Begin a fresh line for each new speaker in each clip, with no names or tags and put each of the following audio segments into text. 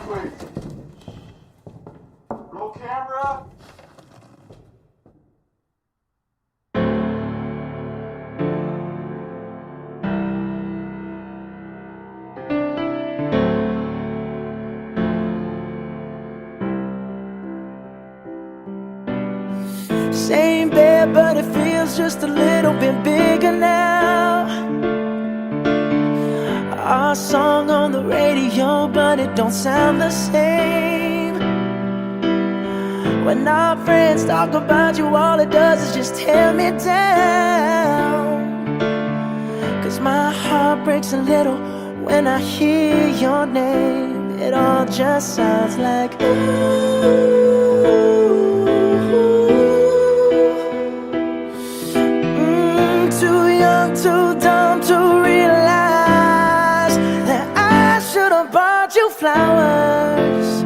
please. Roll camera.
Same bed, but it feels just a little bit bigger now. Our song on the radio, but it don't sound the same. When our friends talk about you, all it does is just tear me down. Cause my heart breaks a little when I hear your name. It all just sounds like ooh. Too young, too dumb to realize that I should have bought you flowers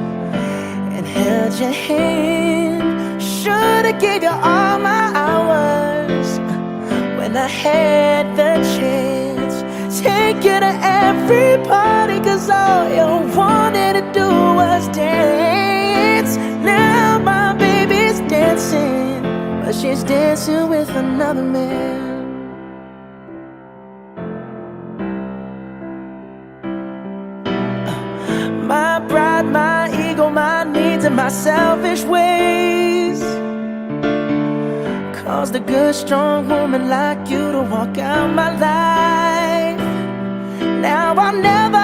and held your hand. Should have gave you all my hours when I had the chance. Take you to every party, cause all you wanted to do was dance. Now my baby's dancing, but she's dancing with another man. My pride, my ego, my needs, and my selfish ways caused a good, strong woman like you to walk out my life. Now I'll never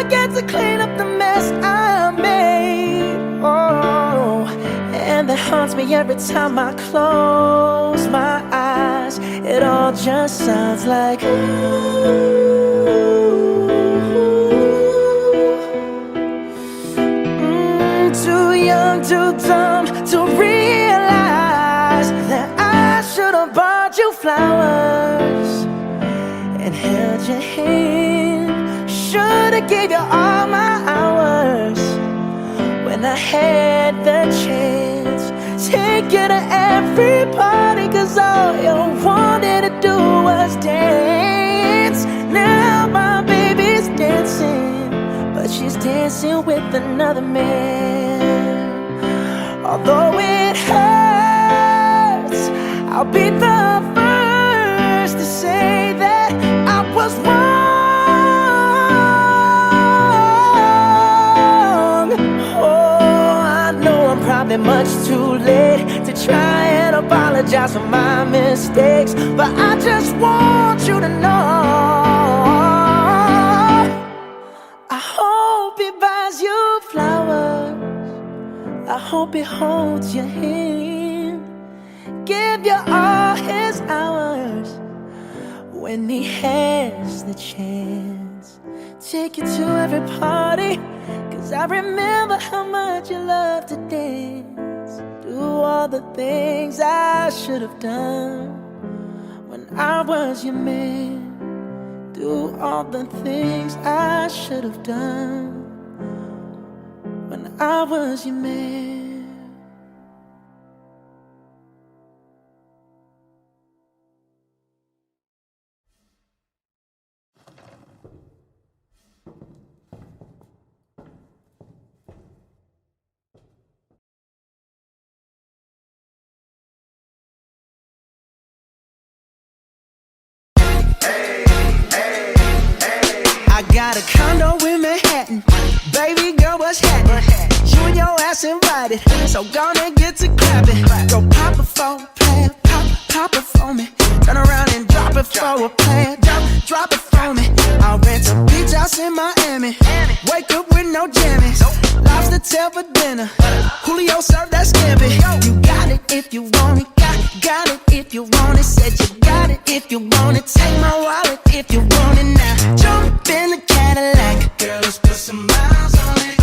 get to clean up the mess I made. Oh, and that haunts me every time I close my eyes. It all just sounds like ooh. Too young, too dumb to realize that I should have bought you flowers and held your hand. Should have gave you all my hours when I had the chance. Take you to every party, cause all you wanted to do was dance. Now my baby's dancing, but she's dancing with another man. Although it hurts, I'll be the first to say that I was wrong. Oh, I know I'm probably much too late to try and apologize for my mistakes, but I just want you to know I hope he buys you flowers. I hope he holds your hand, give you all his hours when he has the chance. Take you to every party, cause I remember how much you love to dance. Do all the things I should have done when I was your man. Do all the things I should have done when I was your man. I got a condo in Manhattan. Baby girl, what's happening? You and your ass invited, so gonna get to clapping. Go pop it for a plan, pop it for me. Turn around and drop it for a plan, drop it for me. I'll rent a beach house in Miami. Wake up with no jammies. Lobster tail for dinner. Julio served that scampi. You got it if you want it. Got it if you want it. Said you got it if you want it. Take my wallet if you want it now. Jump in the Cadillac. Girl, let's put some miles on it.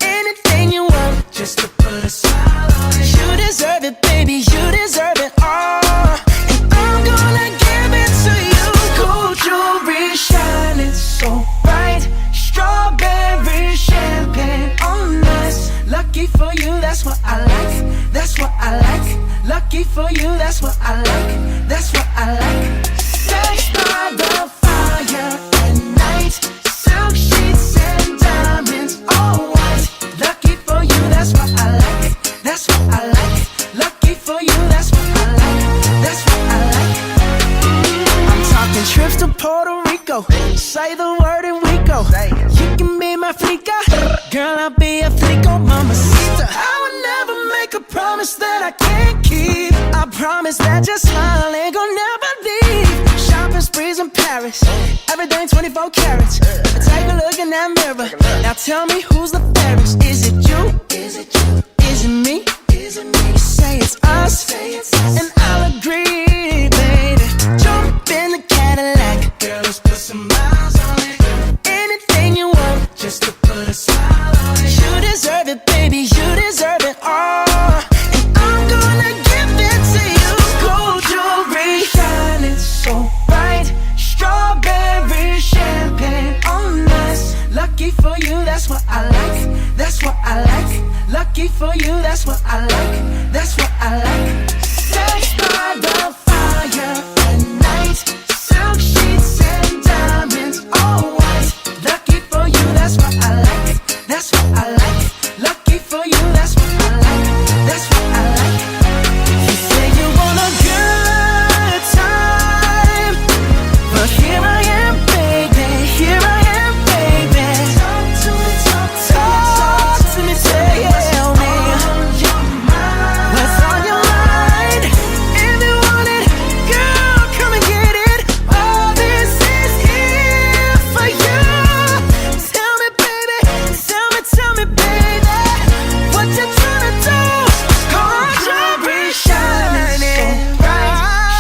Anything you want, just to put a smile on it. You deserve it, baby, you deserve it all. And I'm gonna give it to you. Gold jewelry shining so bright. Strawberry champagne on us. Lucky for you, that's what I like. That's what I like. Lucky for you, that's what I like. That's what I like. Sex by the fire at night. Taking trips to Puerto Rico. Say the word and we go. You can be my flica, girl, I'll be a flico, mamacita. I would never make a promise that I can't keep. I promise that your smile ain't gon' never leave. Shopping sprees in Paris, everything 24 carats. Take a look in that mirror. Now tell me who's the fairest? Is it you? Is it you? Is it me? Is it me? Say it's us, and I'll agree, baby. Jump in the Cadillac, girl, let's put some miles on it. Anything you want, just to put a smile on it. You deserve it, baby, you deserve it all. And I'm gonna give it to you. Gold jewelry, shining so bright. Strawberry champagne on us. Lucky for you, that's what I like. That's what I like. Lucky for you, that's what I like. That's what I like. Sex by the fire at night. Silk sheets and diamonds, all white. Lucky for you, that's what I like. That's what I like. Lucky for you, that's what I like. That's what I like. You say you want a good time, but here I am, baby. Here I am, baby. Talk to me, talk to me, tell me what's on your mind. If you want it, girl, come and get it. All this is here for you. Tell me, baby, tell me, baby, what you tryna do? Gold jewelry shining bright.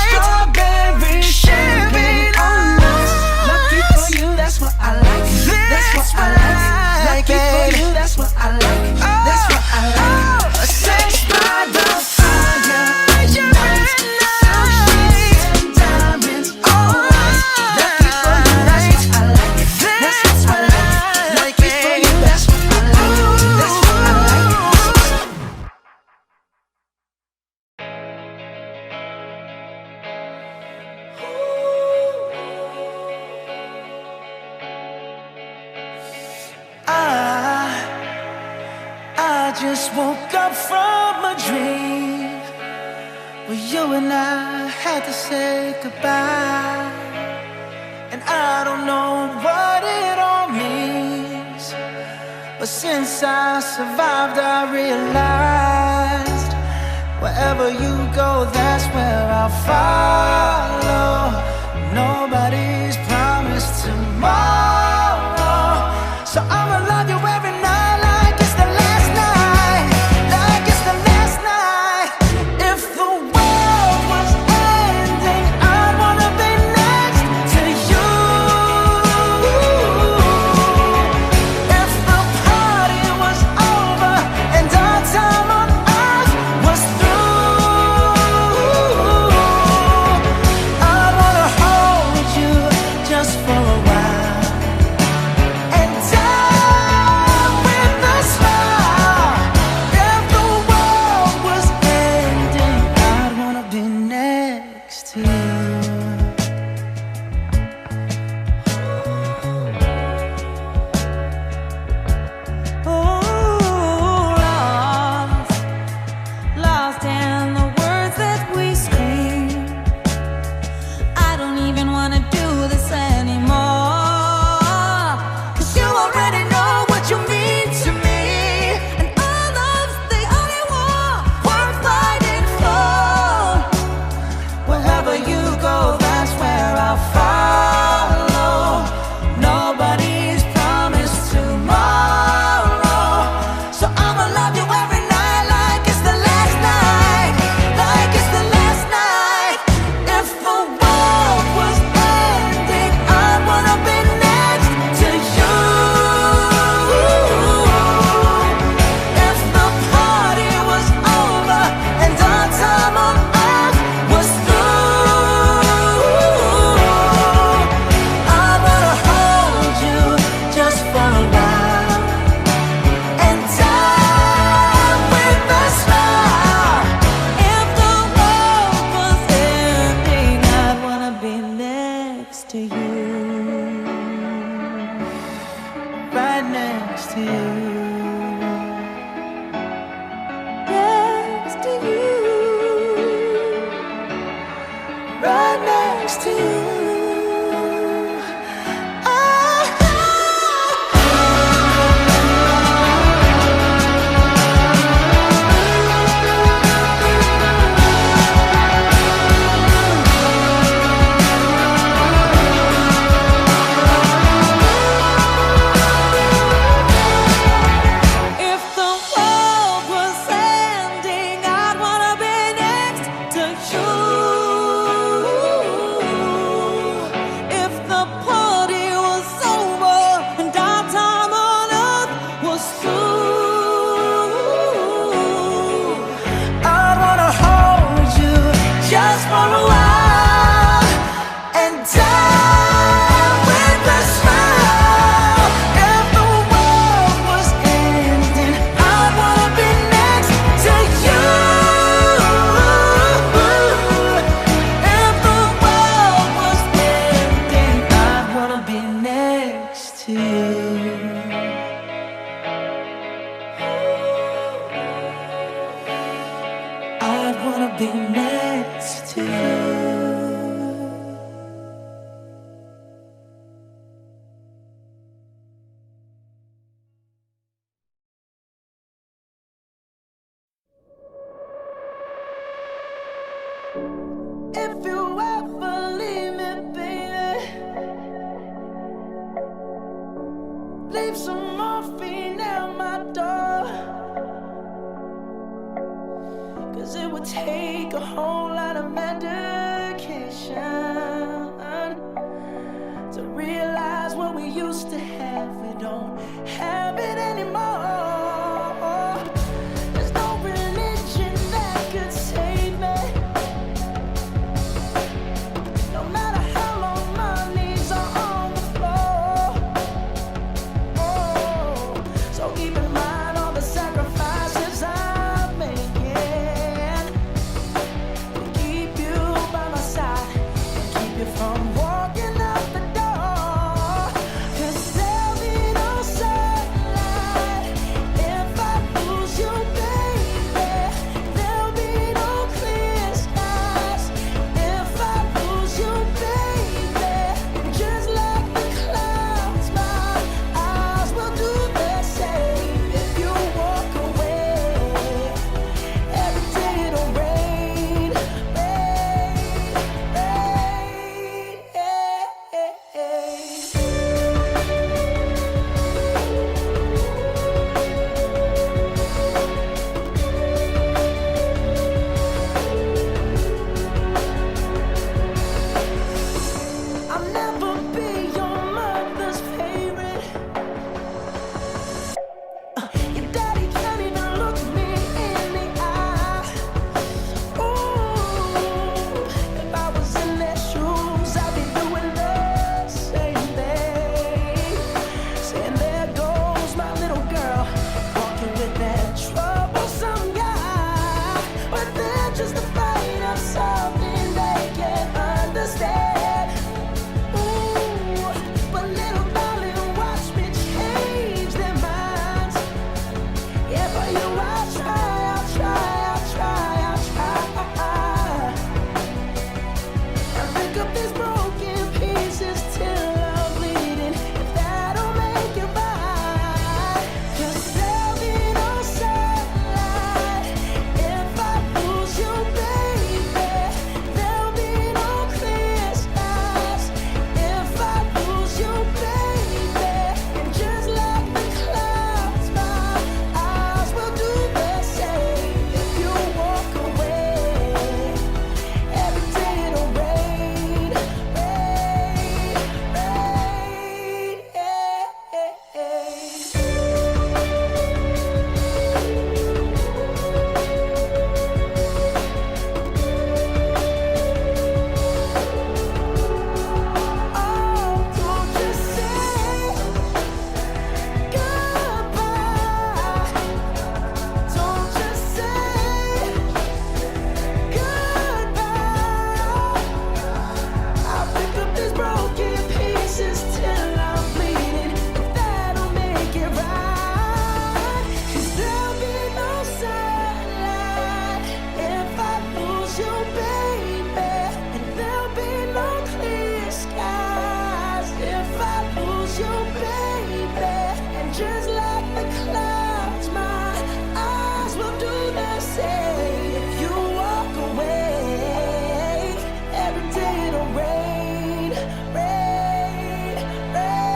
Strawberry champagne on us. Lucky for you, that's what I like. That's what I like. Lucky for you, that's what I like. That's what I like. Sex by the fire at night. Silk sheets and diamonds, all white. Lucky for you, that's what I like. That's what I like. Lucky for you, that's what I like. That's what I like. I just woke up from a dream where you and I had to say goodbye. And I don't know what it all means, but since I survived, I realized wherever you go, that's where I'll follow. Nobody's promised tomorrow, so I'ma love you every night like it's the last night, like it's the last night. If the world was ending, I'd wanna be next to you. If the party was over and our time on earth was through, I'd wanna hold you just for a while and die with a smile. If the world was ending, I'd wanna be next to you.
Lost in the words that we scream. I don't even wanna do this anymore, 'cause you already know what you mean to me, and all love's the only war worth fighting for.
Wherever you go, that's where I'll follow. Nobody's promised tomorrow, so I'ma love you every night like it's the last night, like it's the last night. If the world was ending, I'd wanna be next to you. If the party was over and our time on earth was through, I wanna hold you just for a while and die with a smile.
If the world was ending, I'd wanna be next to you.
Right next to you.
Next to you.
Right next to you. leave some morphine at my door, 'cause it would take a whole lot of medication to realize what we used to have. We don't have it anymore. There's no religion that could save me, no matter how long my knees are on the floor. Oh, so keep in mind all the sacrifices I'm making to keep you by my side and keep you from walking out the door. 'Cause there'll be no sunlight if I lose you, baby. There'll be no clear skies if I lose you, baby. Just like the clouds, my eyes will do the same. If you walk away, every day it'll rain, rain, rain, I'll never be your mother's favorite. Your daddy can't even look me in the eye. Ooh, if I was in their shoes, I'd be doing the same thing. Saying, there goes my little girl, walking with that troublesome guy. But they're just afraid of something they can't understand. Ooh, but little darling, watch me change their minds. Yeah, for you I'll try, I'll try, I'll try, I'll try. And pick up these broken pieces till I'm bleeding, if that'll make it right. 'Cause there'll be no sunlight if I lose you, baby. There'll be no clear skies if I lose you, baby. And just like the clouds, my eyes will do the same. If you walk away, every day it'll rain, rain, rain, Oh, don't just say goodbye. Don't just say goodbye. I'll pick up these broken pieces till I'm bleeding, if that'll make it right. 'Cause there'll be no sunlight if I lose you, baby. And there'll be no clear skies if I lose you, baby. And just like the clouds, my eyes will do the same. If you walk away, every day it'll rain, rain, rain.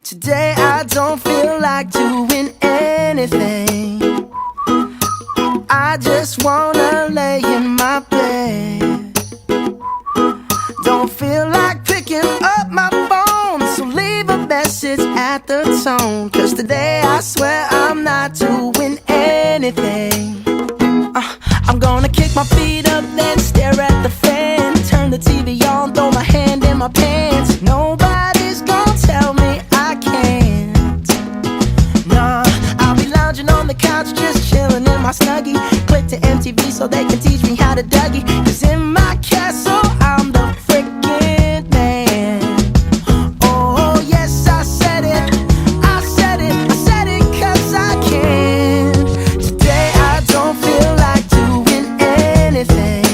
Today I don't feel like doing anything. I just wanna lay in my bed. Don't feel like picking up my phone, so leave a message at the tone. 'Cause today I swear I'm not doing anything. I'm gonna kick my feet up, then stare at the fan. Turn the TV on, throw my hand in my pants. Nobody's gonna tell me I can't. Nah, I'll be lounging on the couch, just chilling in my Snuggie. so they can teach me how to Dougie. 'Cause in my castle, I'm the freaking man. Oh, yes, I said it. I said it. I said it 'cause I can. Today I don't feel like doing anything.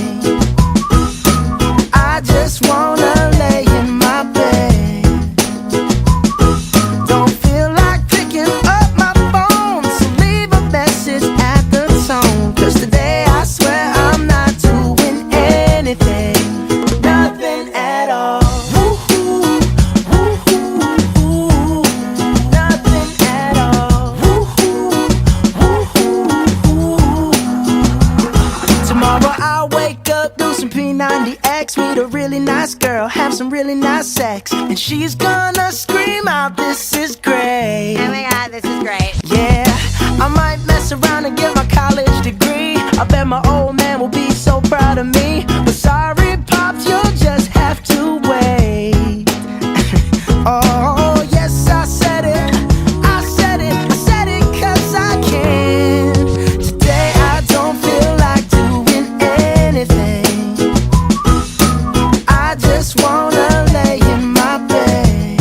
I just wanna lay in my bed. Don't feel like picking up my phone, so leave a message at the tone. 'Cause today I swear I'm not doing anything. Nothing at all. Woo-hoo, woo-hoo, woo-hoo. Nothing at all. Woo-hoo, woo-hoo, woo-hoo. Tomorrow I'll wake up, do some P90X, meet a really nice girl, have some really nice sex, and she's gonna scream out, "This is great."
Oh my god, this is great.
Yeah, I might mess around and get my college degree. I bet my old man will be so proud of me. But sorry, Pops, you'll just have to wait. Oh, yes, I said it. I said it. I said it 'cause I can. Today I don't feel like doing anything. I just wanna lay in my bed.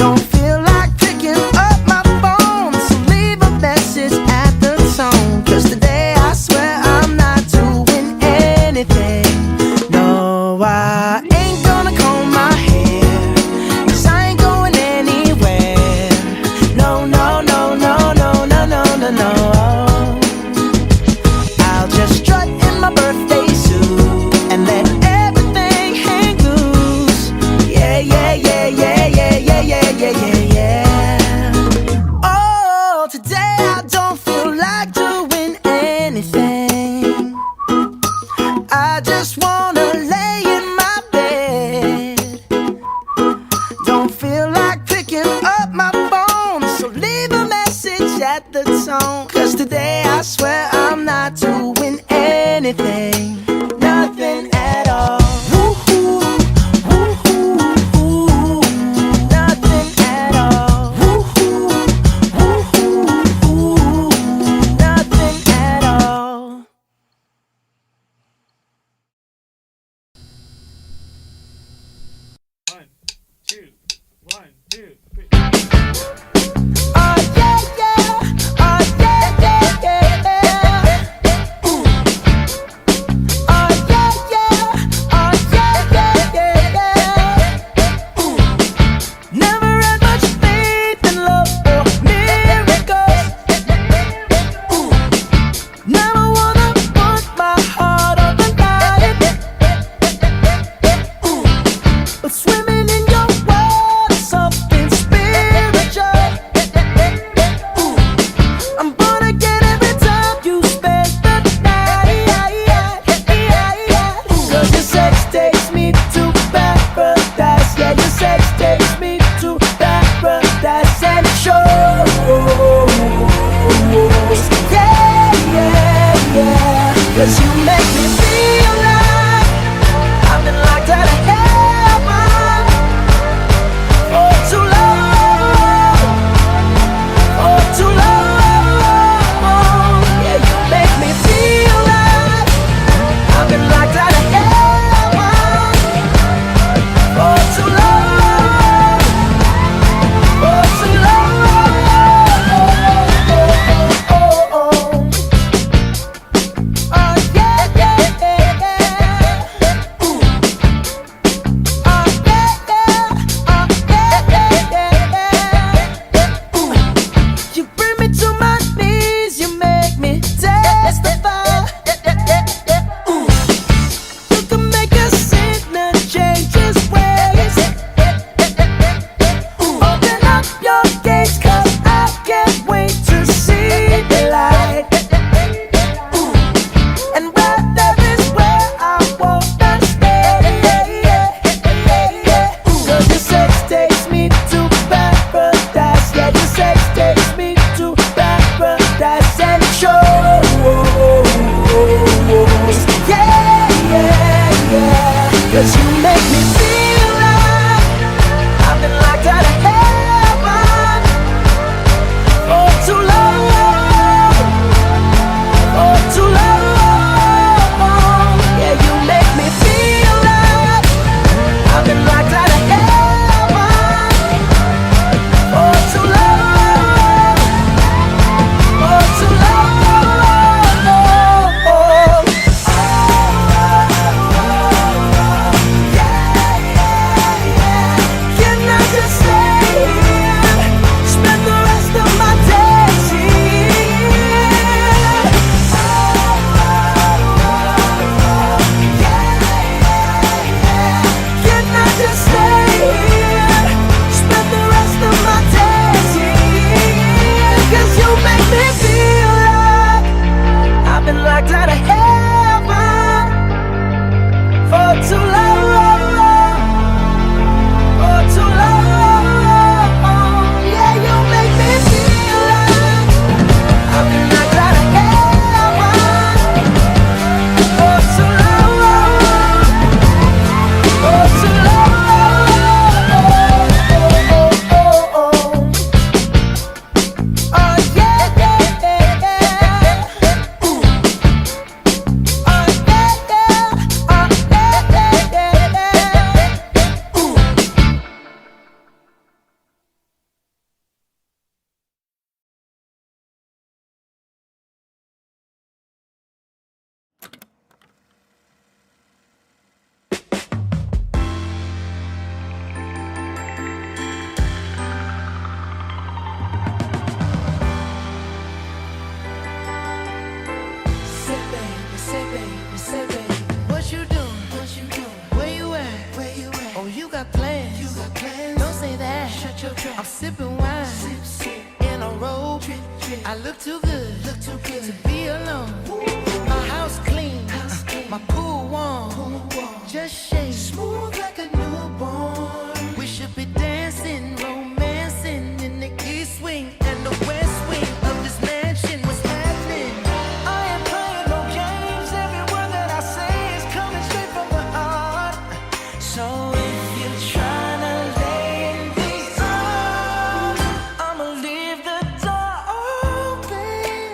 Don't feel like picking up my phone, so leave a message at the tone. 'Cause today I swear I'm not doing anything. No, I ain't gonna comb my hair, 'cause I ain't going anywhere. No, no, no, no, no, no, no, no, no. I'll just strut in my birthday suit and let everything hang loose. Yeah, yeah, yeah, yeah, yeah, yeah, yeah, yeah, yeah, yeah. Oh, today I don't feel like doing anything. I just wanna lay in my bed. Don't feel like picking up my phone, so leave a message at the tone. 'Cause today I swear I'm not doing anything. Nothing at all. Woo-hoo, woo-hoo, woo-hoo. Nothing at all. Woo-hoo, woo-hoo, woo-hoo. Nothing at all.
One, two, one, two, three.
Oh yeah, yeah. Oh yeah, yeah, yeah, yeah. Ooh. Oh yeah, yeah. Oh yeah, yeah, yeah, yeah. Ooh. Never had much faith in love or miracles. Ooh. Never wanna put my heart on the line. Ooh. But swimming in your water, something spiritual. Ooh. I'm born again every time you spend the night. 'Cause your sex takes me to paradise. Yeah, your sex takes me to paradise. And it shows. Yeah, yeah, yeah. 'Cause you make me feel like I've been locked out of heaven for too long, for too long. Yeah, you make me feel like I've been locked out of heaven for too long, for too long. Oh, yeah. I look too good to be alone. My house clean, my pool warm. Just shake smooth like a newborn. We should be dancing, romancing in the east wing and the west wing of this mansion. What's happening? I ain't playing no games. Every word that I say is coming straight from the heart. So if you're trying to lay in these arms, I'ma leave the door open.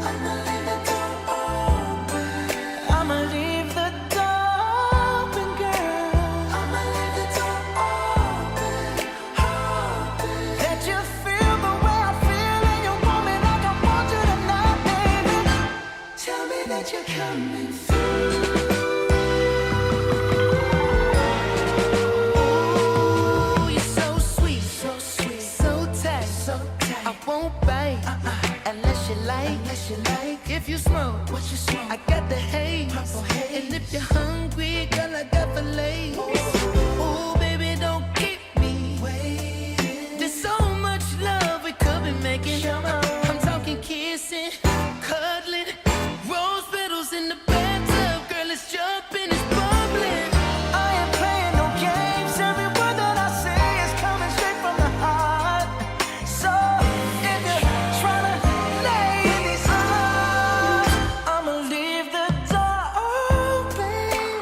I'ma leave the door open. I'ma leave the door open, girl. I'ma leave the door open, open. That you feel the way I feel and you want me like I want you tonight, baby. Tell me that you're coming through. Ooh, you're so sweet, so tight, I won't bite unless you like. If you smoke, what you smoke? I got the haze. And if you're hungry, girl, I got fillets. Ooh, baby, don't keep me waiting. There's so much love we could be making. I'm talking kissing, cuddling, rose petals in the bathtub. Girl, it's jumping, it's bubbling. I ain't playing no games. Every word that I say is coming straight from the heart. So if you're trying to lay in these arms, I'ma leave the door open.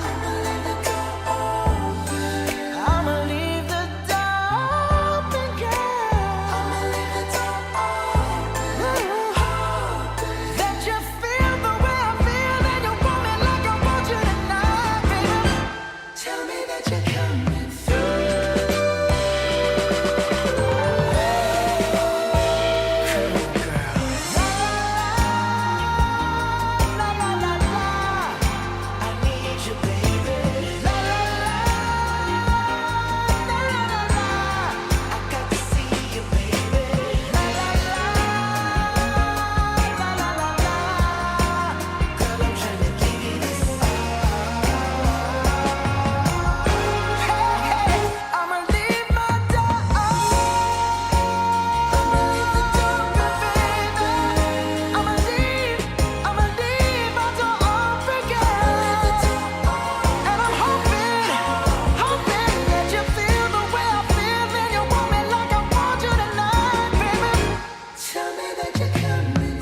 I'ma leave the door open. I'ma leave the door open, girl. I'ma leave the door open. That you feel the way I feel and you want me like I want you tonight, baby. Tell me that you're coming through. La la la la, I need you, baby. La la la, la la la, I got to see you, baby. La la la, la la la la, girl, I'm trying to give you this Hey, I'ma leave my door open. I'ma leave the door open, baby. I'ma leave my door open, girl. And I'm hoping that you feel the way I feel and you want me like I want you tonight, baby. Tell me that you're coming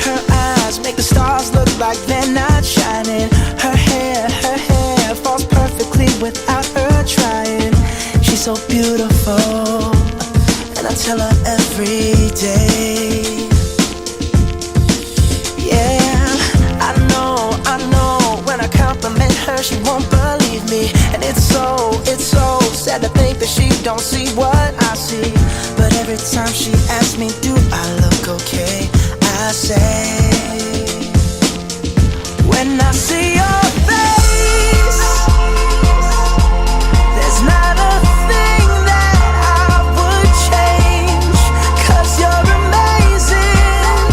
Her eyes make the stars look like they're not shining. Her hair falls perfectly without her trying. She's so beautiful, and I tell her every day. Yeah, I know, when I compliment her, she won't believe me. And it's so sad to think that she don't see what I see. But every time she asks me, do I look okay? I say, when I see your face, there's not a thing that I would change. 'Cause you're amazing,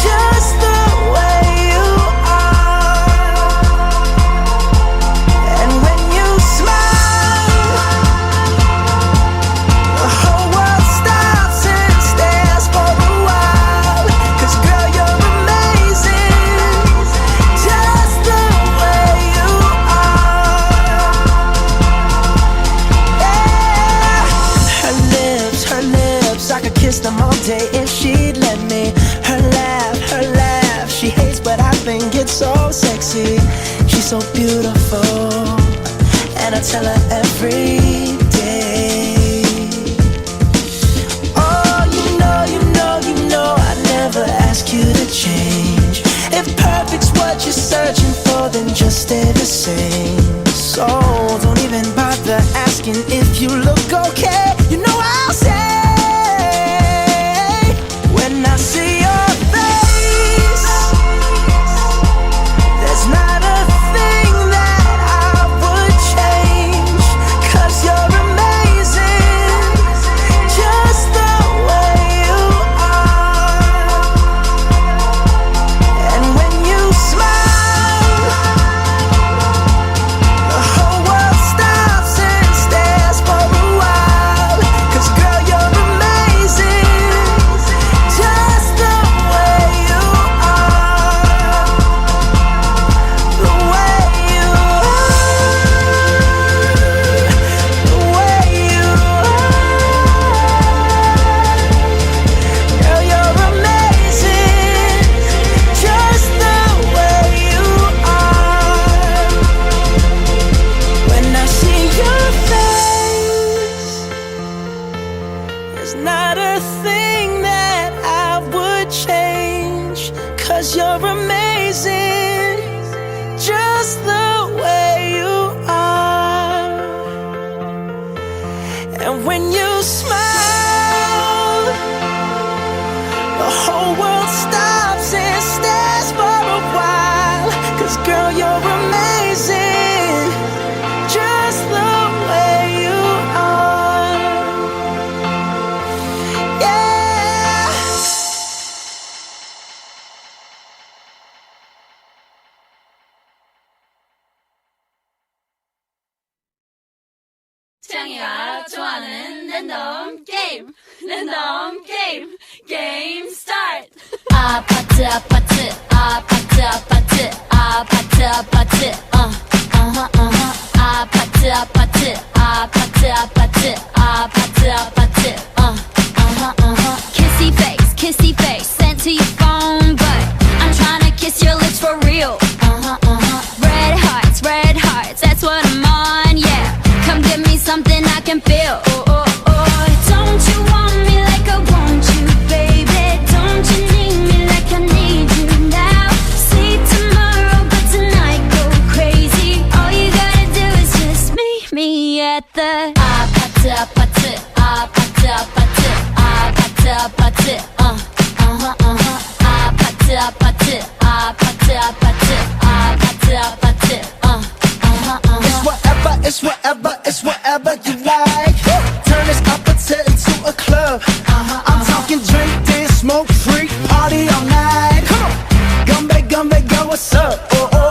just the so sexy, she's so beautiful, and I tell her every day. Oh, you know, I never ask you to change. If perfect's what you're searching for, then just stay the same. So don't even bother asking if you look okay. You know I'll say, when I see your face, there's not a thing that I would change, 'cause you're amazing, just the way you are. And when you smile, the whole world stops and stares for a while, 'cause girl, you're amazing, just the way you are. The way you are. The way you are. Girl, you're amazing, just the way you are. When I see your face, there's not a thing that I would change, 'cause you're amazing, just the way you are. And when you smile, the whole world stops and stares for a while, 'cause girl, you're amazing, just the way you are. Yeah.
창이가 좋아하는 랜덤 게임, 랜덤 게임, 게임 스타트. 아파트 아파트 아파트 아파트 아파트 아파트 아파트 아파트 아파트 아파트 아파트 아파트 kissy face sent to your phone, but I'm trying to kiss your lips for real. Red hearts, that's what I'm on, yeah. Come give me something I can feel. Don't you want me like I want you, baby? Don't you need me like I need you now? Sleep tomorrow, but tonight go crazy. All you gotta do is just meet me at the 아파트 아파트 아파트 아파트 아파트 아파트 아파트 아파트 아파트 아파트 아파트 아파트
It's whatever, it's whatever you like. Turn this opposite into a club. I'm talking drink, dance, smoke, freak, party all night. Come on, gumbe, girl, what's up? Oh.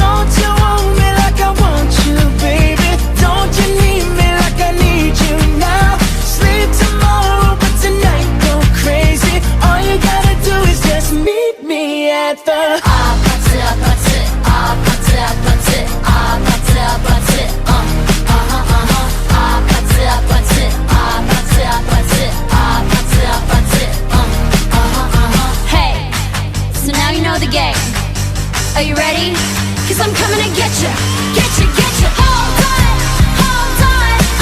Don't you want me like I want you, baby? Don't you need me like I need you now? Sleep tomorrow, but tonight go crazy. All you gotta do is just meet me at the
아파트 아파트 아파트 아파트 아파트 아파트 아파트 아파트 아파트 아파트 아파트 아파트 Hey, so now you know the game. Are you ready? 'Cause I'm coming to get you, get you, get you. Hold on,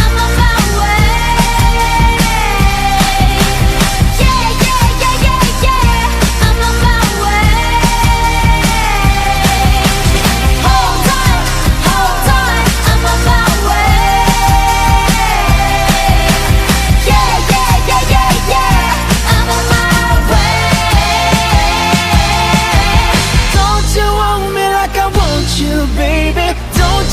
I'm on my way. Yeah, I'm on my way. Hold on, I'm on my way. Yeah, I'm on my way.
Don't you want me like I want you, baby? Don't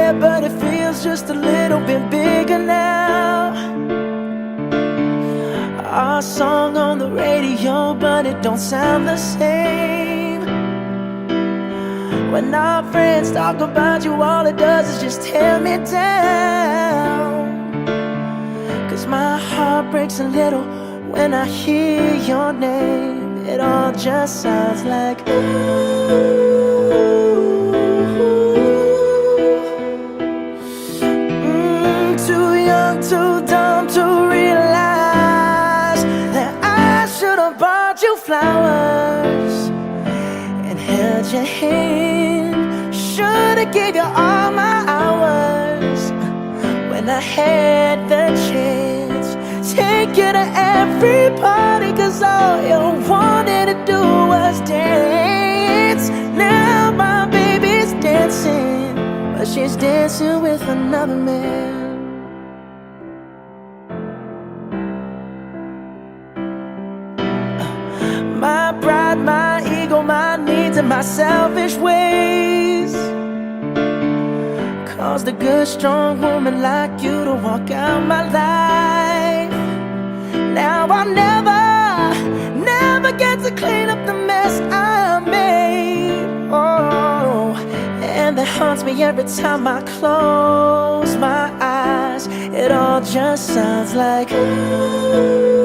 there, but it feels just a little bit bigger now. Our song on the radio, but it don't sound the same. When our friends talk about you, all it does is just tear me down. 'Cause my heart breaks a little when I hear your name. It all just sounds like ooh. Too young, too dumb to realize that I should have bought you flowers and held your hand. Should have gave you all my hours when I had the chance. Take you to every party, 'cause all you wanted to do was dance. Now my baby's dancing, but she's dancing with another man. My pride, my ego, my needs, and my selfish ways caused a good, strong woman like you to walk out my life. Now I'll never get to clean up the mess I made. Oh, and that haunts me every time I close my eyes. It all just sounds like ooh.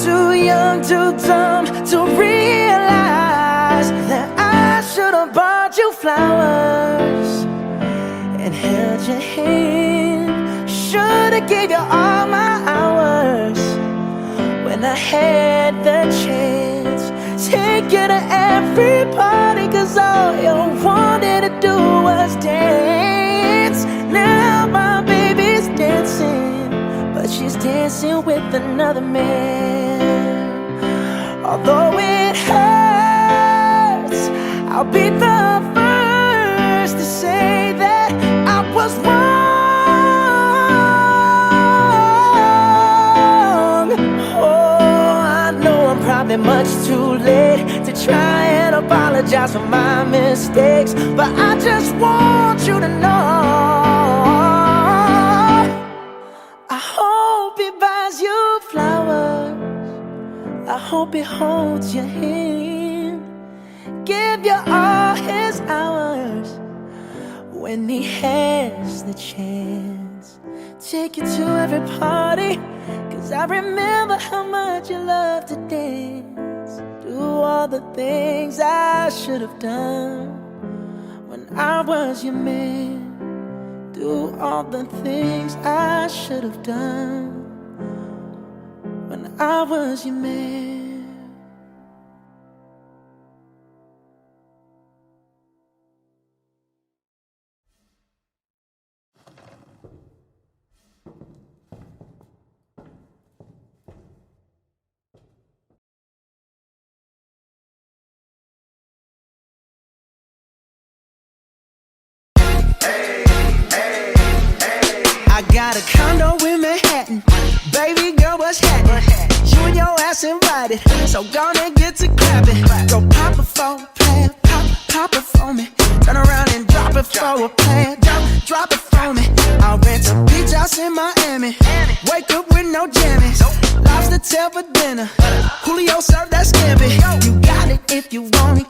Too young, too dumb to realize that I should have bought you flowers and held your hand. Should have gave you all my hours when I had the chance. Take you to every party, 'cause all you wanted to do was dance. Now my baby's dancing, but she's dancing with another man. Although it hurts, I'll be the first to say that I was wrong. Oh, I know I'm probably much too late to try and apologize for my mistakes, but I just want you to know I hope he buys you flowers. I hope he holds your hand, give you all his hours when he has the chance. Take you to every party, 'cause I remember how much you love to dance. Do all the things I should have done when I was your man. Do all the things I should have done when I was your man. I got a condo in Manhattan. Baby girl, what's happening? You and your ass invited, so gonna get to clapping. Go pop it for a plan, pop it for me. Turn around and drop it for a plan, drop it for me. I'll rent a beach house in Miami. Wake up with no jammies. Lobster tail for dinner. Julio served that scampi. You got it if you want it.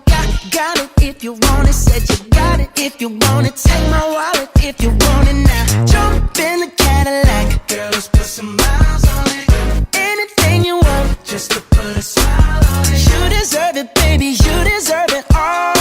Got it if you want it. Said you got it if you want it. Take my wallet if you want it now. Jump in the Cadillac. Girl, let's put some miles on it. Anything you want, just to put a smile on it. You deserve it, baby, you deserve it all.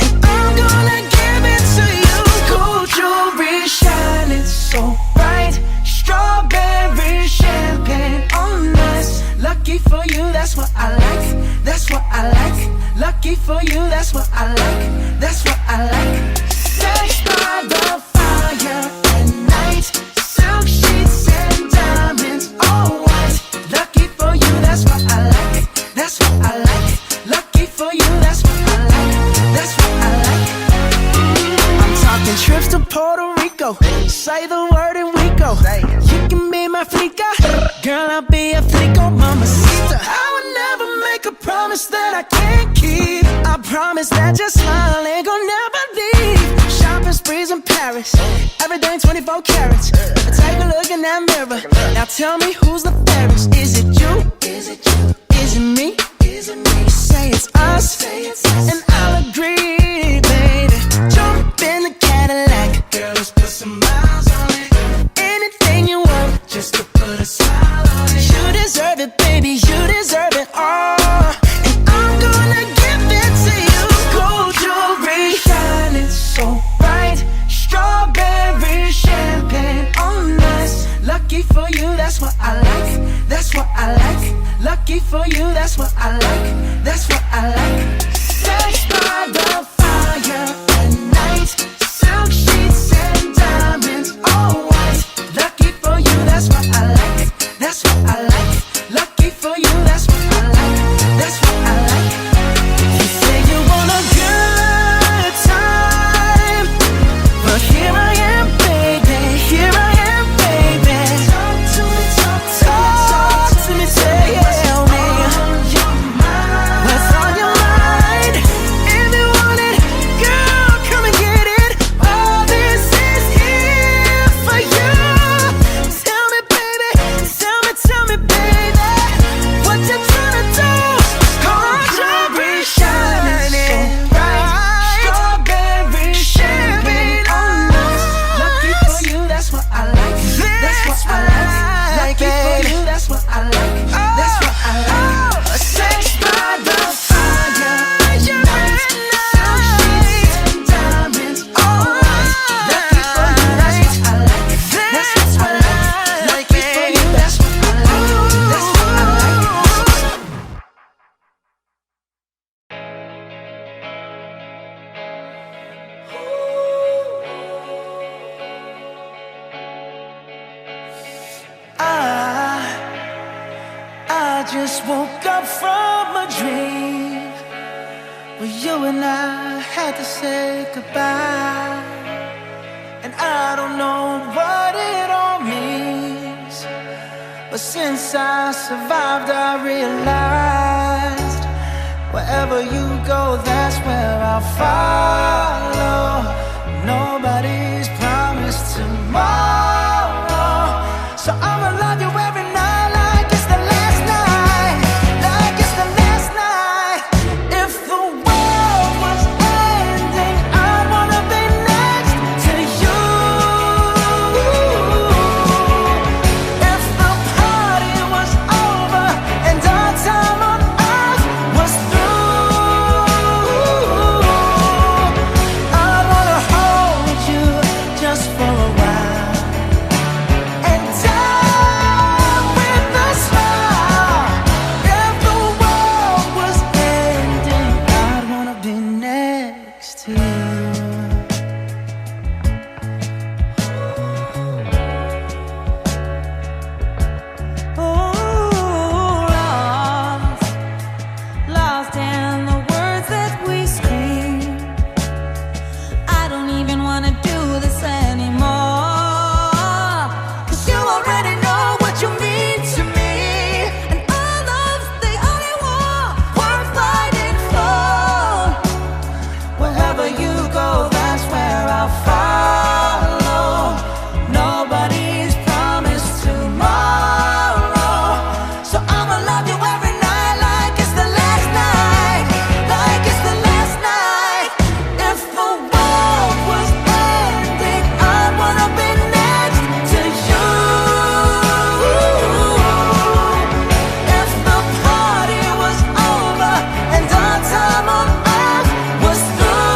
And I'm gonna give it to you. Gold jewelry shining so bright. Strawberry champagne on us. Lucky for you, that's what I like. That's what I like. Lucky for you, that's what I like. That's what I like. Sex by the fire at night. Silk sheets and diamonds, all white. Lucky for you, that's what I like. That's what I like. Lucky for you, that's what I like. That's what I like. I'm talking trips to Puerto Rico. Say the word and we go. You can be my flica. Girl, I'll be a flico, mamacita. I would never make a promise that I can't keep. I promise that your smile ain't gon' never leave. Shopping sprees in Paris, everything 24 carats. Take a look in that mirror. Now tell me who's the fairest? Is it you? Is it you? Is it me? Is it me? Say it's us, and I'll agree, baby. Jump in the Cadillac, girl, let's put some miles on it. Anything you want, just to put a smile on it. You deserve it, baby, you deserve it all. And I'm gonna give it to you. Gold jewelry, shining so bright. Strawberry champagne on us. Lucky for you, that's what I like. That's what I like. Lucky for you, that's what I like. That's what I like. Sex by the fire at night. Silk sheets and diamonds, all white. Lucky for you, that's what I like. That's what I like. Lucky for you, that's what I like. That's what I like. You say you want a good time, but here I am, baby. Here I am, baby. Talk to me, talk to me, tell me what's on your mind. If you want it, girl, come and get it. All this is here for you. Tell me, baby, tell me, baby, what you tryna do? Gold jewelry shining bright. Strawberry champagne on us. Lucky for you, that's what I like. That's what I like. Lucky for you, that's what I like. That's what I like. Sex by the fire at night. Silk sheets and diamonds on us. Lucky for you, that's what I like. That's what I like. Lucky for you, that's what I like. That's what I like. I just woke up from a dream where you and I had to say goodbye. And I don't know what it all means, but since I survived, I realized wherever you go, that's where I'll follow. Nobody's promised tomorrow, so I'ma love you every night like it's the last night, like it's the last night. If the world was ending, I'd wanna be next to you. If the party was over and our time on earth was through, I'd wanna hold you just for a while and die with a smile. If the world was ending, I'd wanna be next to you.
Lost in the words that we scream. I don't even wanna do this anymore.
'Cause you already know what you mean to me, and our love's the only war worth fighting for.
Wherever you go, that's where I'll follow. Nobody's promised tomorrow, so I'ma love you every night like it's the last night, like it's the last night. If the world was ending, I'd wanna be next to you. If the party was over and our time on earth was through,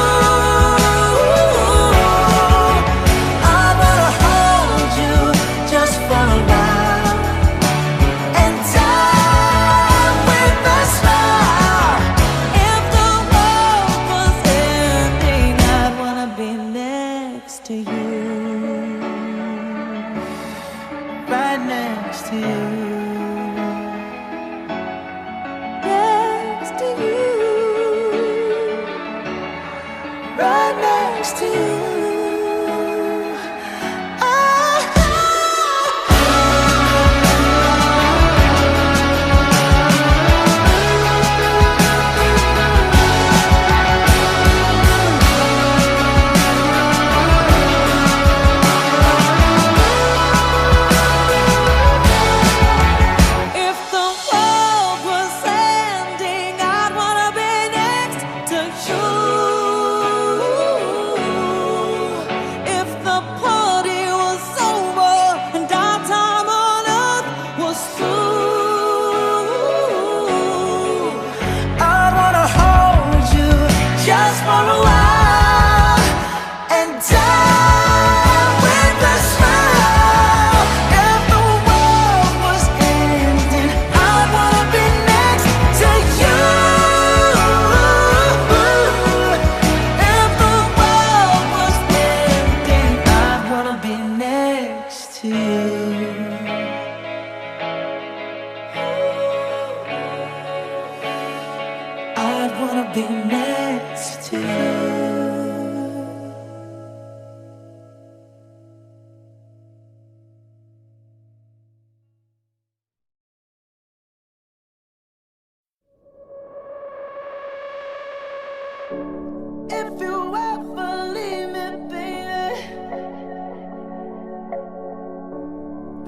I'd wanna hold you just for a while and die with a smile.
If the world was ending, I'd wanna be next to you.
Right next to you.
Next to you.
Right next to you.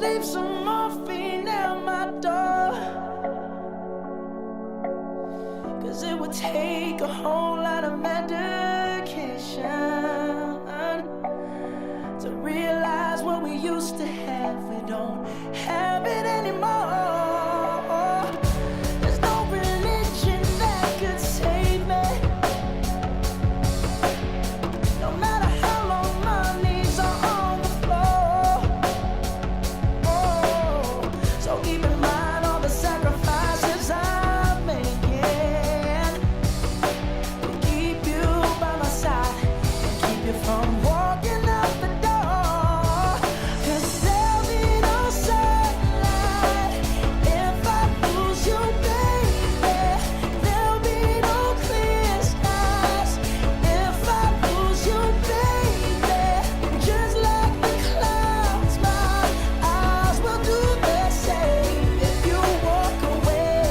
leave some morphine at my door, 'cause it would take a whole lot of medication to realize what we used to have. We don't have it anymore. There's no religion that could save me, no matter how long my knees are on the floor. Oh, so keep in mind all the sacrifices I'm making to keep you by my side and keep you from walking out the door. 'Cause there'll be no sunlight if I lose you, baby. There'll be no clear skies if I lose you, baby. Just like the clouds, my eyes will do the same. If you walk away,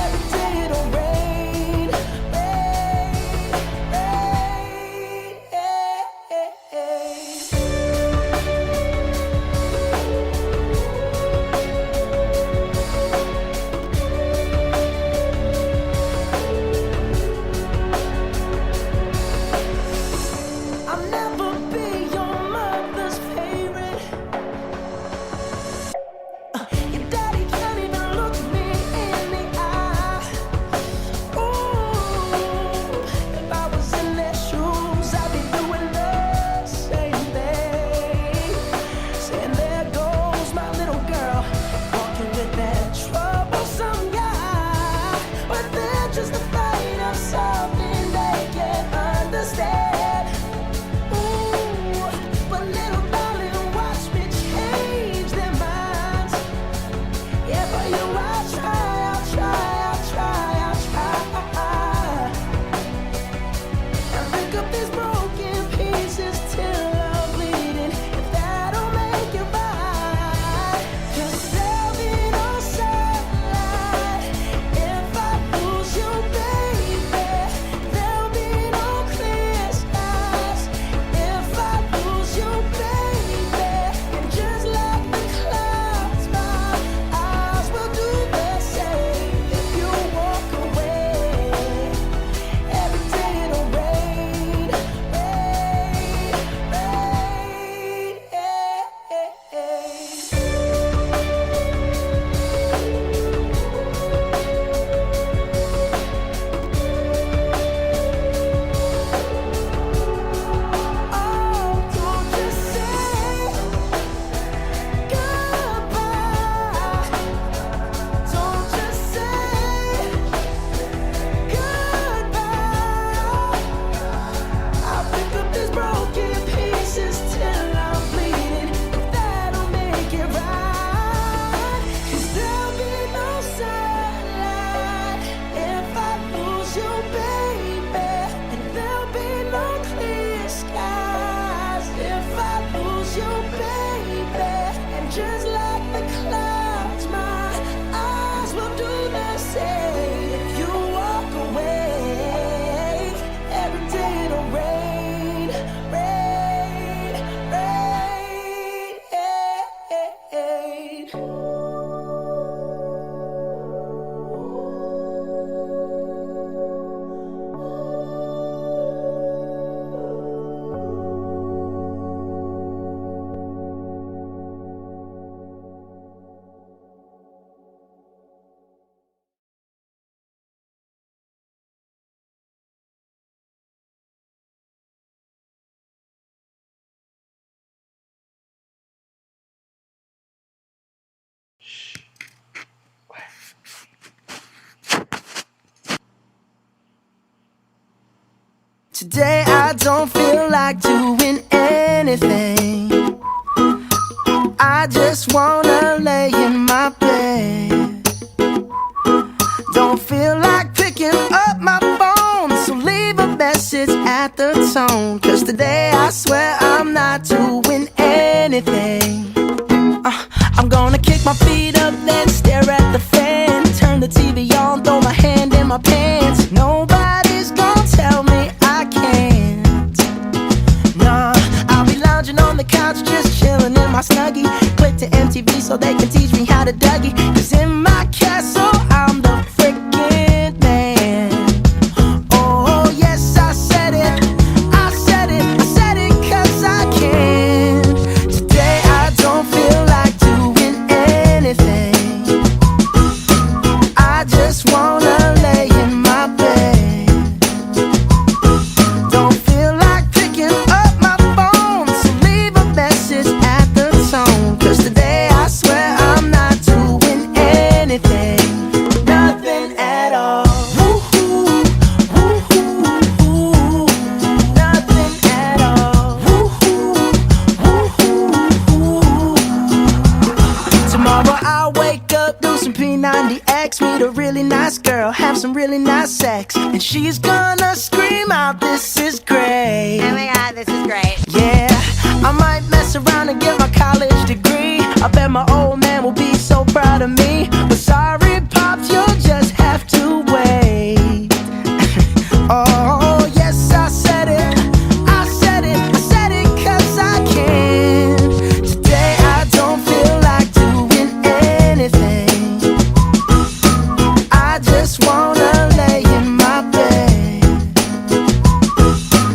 every day it'll rain, rain, rain. I'll never be your mother's favorite. Your daddy can't even look me in the eye. Ooh, if I was in their shoes, I'd be doing the same thing. Saying there goes my little girl, walking with that troublesome guy. But they're just afraid of something they can't understand. Ooh, but little darling, watch me change their minds. Yeah, for you I'll try, I'll try, I'll try, I'll try. And pick up these broken pieces till I'm bleeding, if that'll make it right. 'Cause there'll be no sunlight if I lose you, baby. There'll be no clear skies if I lose you, baby. And just like the clouds, my eyes will do the same. If you walk away, every day it'll rain, rain, rain. Oh, don't just say goodbye. Don't just say goodbye. I'll pick up these broken pieces till I'm bleeding, if that'll make it right. 'Cause there'll be no sunlight if I lose you, baby. And there'll be no clear skies if I lose you, baby. And just like the clouds, my eyes will do the same. If you walk away, every day it'll rain, rain, rain. Today I don't feel like doing anything. I just wanna lay in my bed. Don't feel like picking up my phone, so leave a message at the tone. 'Cause today I swear I'm not doing anything. I'm gonna kick my feet up, then stare at the fan. Turn the TV on, throw my hand in my pants. Nobody's gonna tell me I can't. Nah, I'll be lounging on on the couch, just chilling in my snuggie. Click to MTV so they can teach me how to Dougie. Cause in my castle, I'm the freaking man. Oh, yes, I said it. I said it. I said it cause I can. Today I don't feel like doing anything. I just wanna lay in my bed. Don't feel like picking up my phone, so leave a message at the tone. Cause today I swear I'm not doing anything. Nothing at all. Woo-hoo, woo-hoo, nothing at all. Woo-hoo, woo-hoo. Tomorrow I'll wake up, do some P90X, meet a really nice girl, have some really nice sex, and she's gonna scream out, "This is great."
Oh my god, this is great.
Yeah, I might mess around and get my college degree. I bet my old man will be so proud of me. But sorry, Pops, you'll just have to wait. Oh, yes, I said it. I said it. I said it cause I can. Today I don't feel like doing anything. I just wanna lay in my bed.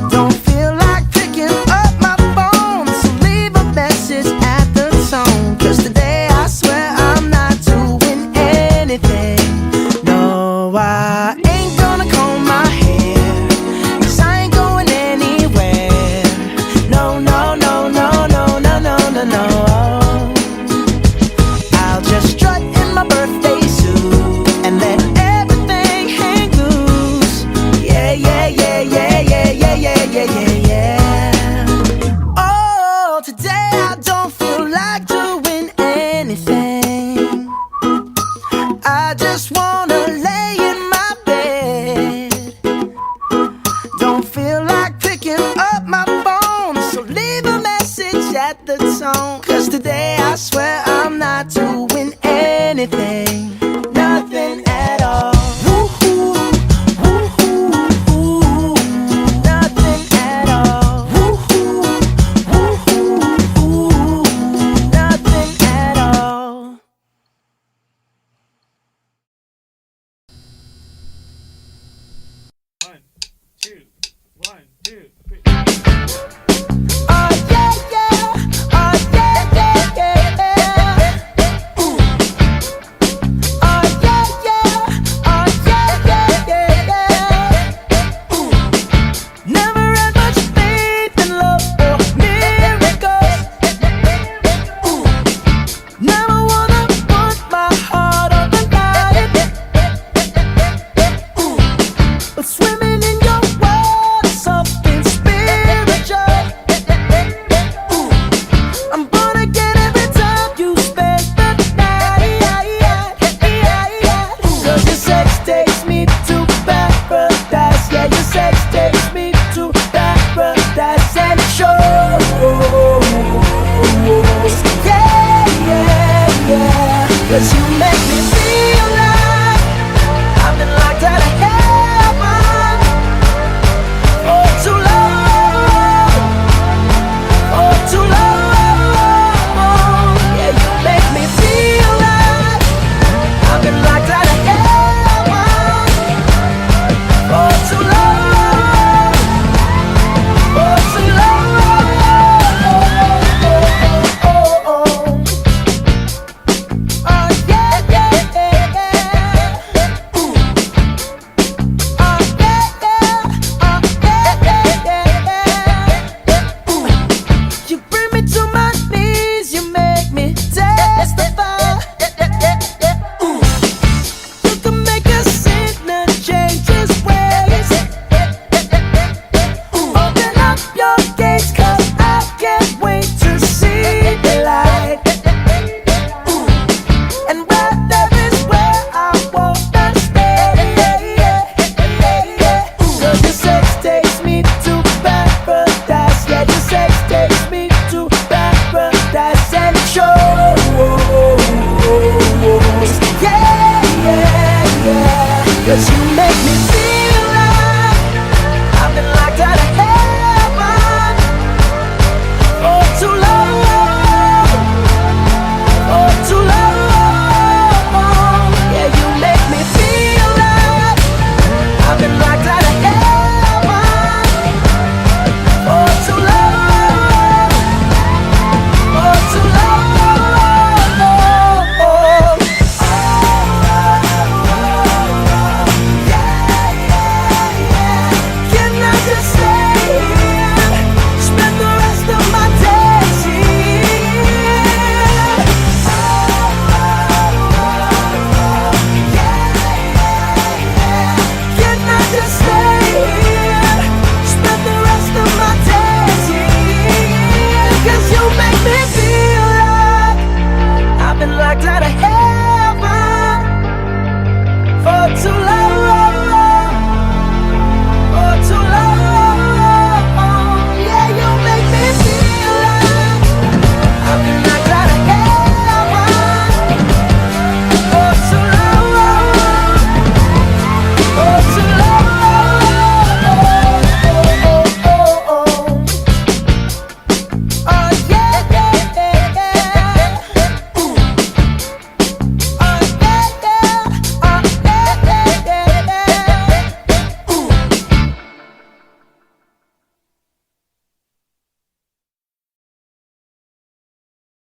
Don't feel like picking up my phone, so leave a message at the tone. Cause today I swear I'm not doing anything. No, I ain't gonna comb my hair, cause I ain't going anywhere. No, no, no, no, no, no, no, no, no. I'll just strut in my birthday suit and let everything hang loose. Yeah, yeah, yeah, yeah, yeah, yeah, yeah, yeah, yeah, yeah. Oh, today I don't feel like doing anything. I just wanna lay in my bed. Don't feel like picking up my phone, so leave a message at the tone. Cause today I swear I'm not doing anything.